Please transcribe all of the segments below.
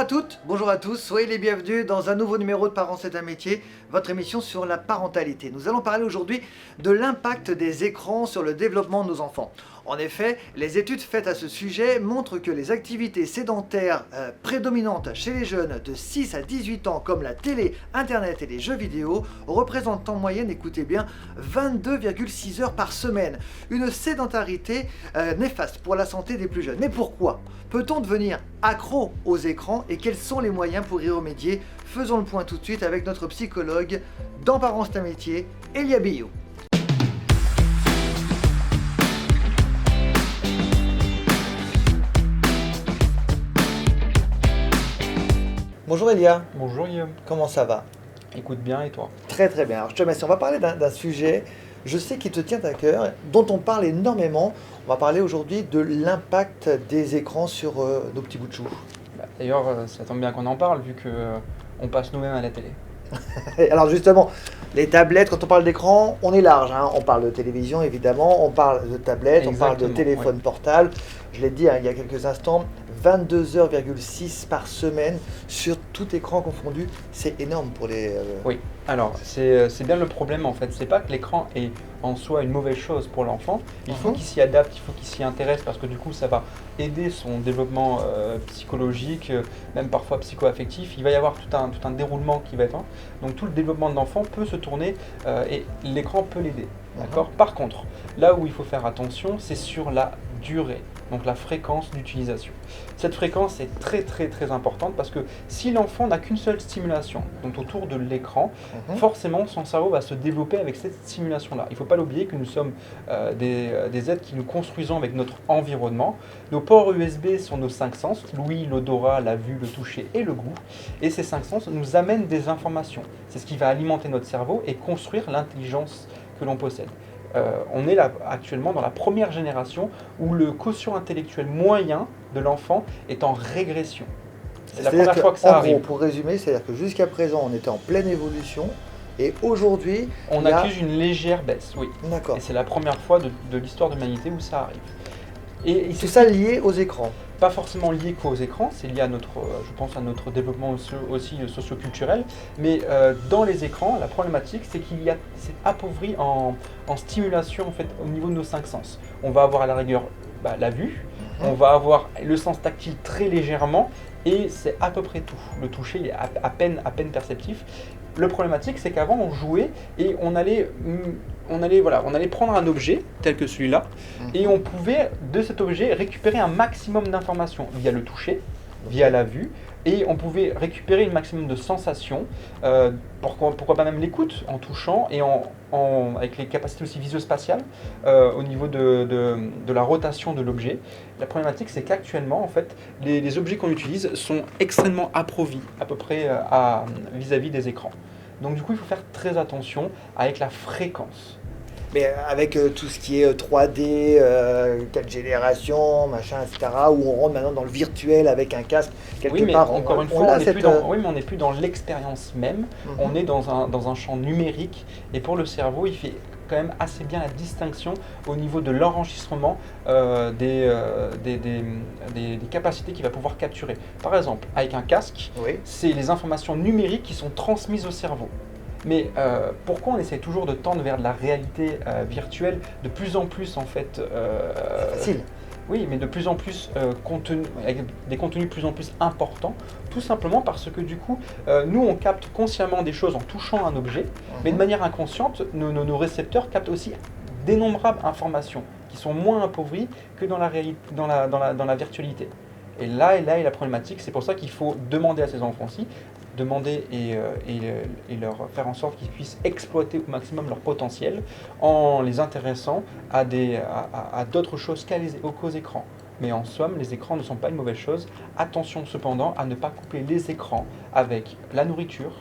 à toutes, bonjour à tous, soyez les bienvenus dans un nouveau numéro de Parents c'est un métier, votre émission sur la parentalité. Nous allons parler aujourd'hui de l'impact des écrans sur le développement de nos enfants. En effet, les études faites à ce sujet montrent que les activités sédentaires prédominantes chez les jeunes de 6 à 18 ans comme la télé, internet et les jeux vidéo représentent en moyenne, écoutez bien, 22,6 heures par semaine. Une sédentarité néfaste pour la santé des plus jeunes. Mais pourquoi ? Peut-on devenir accro aux écrans et quels sont les moyens pour y remédier ? Faisons le point tout de suite avec notre psychologue dans Parents c'est un métier, Elia Billot. Bonjour Elia. Bonjour Guillaume. Comment ça va ? Écoute bien et toi ? Très très bien. Alors je te remercie. On va parler d'un sujet, je sais qui te tient à cœur, dont on parle énormément. On va parler aujourd'hui de l'impact des écrans sur nos petits bouts de chou. D'ailleurs, ça tombe bien qu'on en parle vu que on passe nous-mêmes à la télé. Alors justement, les tablettes, quand on parle d'écran, on est large. On parle de télévision évidemment, on parle de tablettes, on parle de téléphone portable. Je l'ai dit il y a quelques instants, 22,6 par semaine sur tout écran confondu. C'est énorme pour les... Oui, alors c'est bien le problème en fait. C'est pas que l'écran est en soi une mauvaise chose pour l'enfant. Il faut qu'il s'y adapte, il faut qu'il s'y intéresse parce que du coup ça va aider son développement psychologique, même parfois psycho-affectif. Il va y avoir tout un déroulement qui va être... Donc tout le développement de l'enfant peut se tourner et l'écran peut l'aider. D'accord ? Par contre, là où il faut faire attention, c'est sur la durée, donc la fréquence d'utilisation. Cette fréquence est très très très importante parce que si l'enfant n'a qu'une seule stimulation, donc autour de l'écran, forcément son cerveau va se développer avec cette stimulation-là. Il ne faut pas l'oublier que nous sommes des êtres qui nous construisons avec notre environnement. Nos ports USB sont nos 5 sens, l'ouïe, l'odorat, la vue, le toucher et le goût. Et ces 5 sens nous amènent des informations. C'est ce qui va alimenter notre cerveau et construire l'intelligence que l'on possède. On est là actuellement dans la première génération où le quotient intellectuel moyen de l'enfant est en régression. C'est la première fois que ça arrive. Pour résumer, c'est-à-dire que jusqu'à présent, on était en pleine évolution et aujourd'hui... On accuse une légère baisse, oui. D'accord. Et c'est la première fois de l'histoire de l'humanité où ça arrive. Et c'est ça lié aux écrans ? Pas forcément lié qu'aux écrans, c'est lié à notre, je pense à notre développement aussi socio-culturel, mais dans les écrans, la problématique c'est c'est appauvri en stimulation en fait au niveau de nos 5 sens. On va avoir à la rigueur la vue, on va avoir le sens tactile très légèrement et c'est à peu près tout. Le toucher il est à peine perceptif. Le problématique c'est qu'avant on jouait et on allait prendre un objet tel que celui-là et on pouvait de cet objet récupérer un maximum d'informations via le toucher, via la vue et on pouvait récupérer un maximum de sensations, pourquoi pas même l'écoute en touchant et avec les capacités aussi visuospatiales au niveau de la rotation de l'objet. La problématique c'est qu'actuellement en fait les objets qu'on utilise sont extrêmement appauvris à peu près vis-à-vis des écrans. Donc du coup, il faut faire très attention avec la fréquence. Mais avec tout ce qui est 3D, 4 générations, machin, etc., où on rentre maintenant dans le virtuel avec un casque, quelque part. Encore une fois, on n'est plus dans l'expérience même, on est dans un champ numérique, et pour le cerveau, il fait quand même assez bien la distinction au niveau de l'enregistrement des capacités qu'il va pouvoir capturer. Par exemple, avec un casque, c'est les informations numériques qui sont transmises au cerveau. Mais pourquoi on essaie toujours de tendre vers de la réalité virtuelle de plus en plus en fait c'est facile. Oui, mais de plus en plus avec des contenus de plus en plus importants, tout simplement parce que du coup, nous on capte consciemment des choses en touchant un objet, mais de manière inconsciente, nos récepteurs captent aussi d'innombrables informations qui sont moins appauvries que dans la réalité, dans la virtualité. Et là est la problématique, c'est pour ça qu'il faut demander à ces enfants-ci, demander et leur faire en sorte qu'ils puissent exploiter au maximum leur potentiel en les intéressant à d'autres choses qu'aux écrans. Mais en somme, les écrans ne sont pas une mauvaise chose. Attention cependant à ne pas couper les écrans avec la nourriture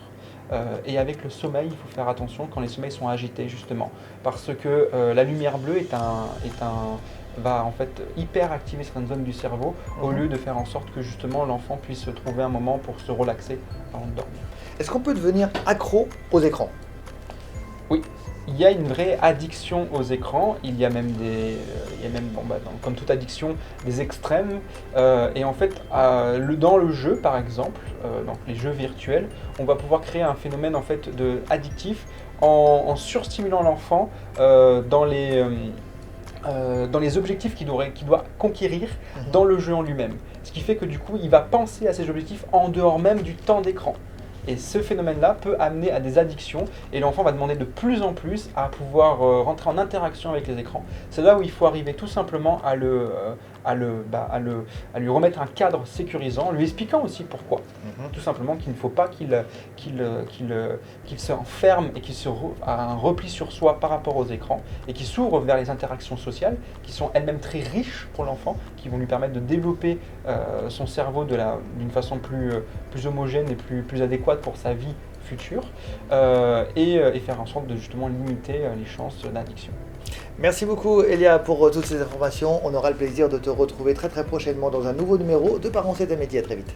et avec le sommeil. Il faut faire attention quand les sommeils sont agités justement. Parce que la lumière bleue va en fait hyper activer certaines zones du cerveau au lieu de faire en sorte que justement l'enfant puisse trouver un moment pour se relaxer avant de dormir. Est-ce qu'on peut devenir accro aux écrans ? Oui, il y a une vraie addiction aux écrans. Il y a même comme toute addiction, des extrêmes. Et en fait, dans le jeu, par exemple, donc les jeux virtuels, on va pouvoir créer un phénomène en fait addictif en surstimulant l'enfant dans les objectifs qu'il doit conquérir dans le jeu en lui-même. Ce qui fait que du coup, il va penser à ses objectifs en dehors même du temps d'écran. Et ce phénomène-là peut amener à des addictions et l'enfant va demander de plus en plus à pouvoir rentrer en interaction avec les écrans. C'est là où il faut arriver tout simplement à lui remettre un cadre sécurisant, lui expliquant aussi pourquoi. Tout simplement qu'il ne faut pas qu'il se enferme et qu'il a un repli sur soi par rapport aux écrans et qu'il s'ouvre vers les interactions sociales qui sont elles-mêmes très riches pour l'enfant, qui vont lui permettre de développer son cerveau d'une façon plus homogène et plus adéquate pour sa vie future et faire en sorte de justement limiter les chances d'addiction. Merci beaucoup Elia pour toutes ces informations. On aura le plaisir de te retrouver très prochainement dans un nouveau numéro de Parents c'est un métier. À très vite.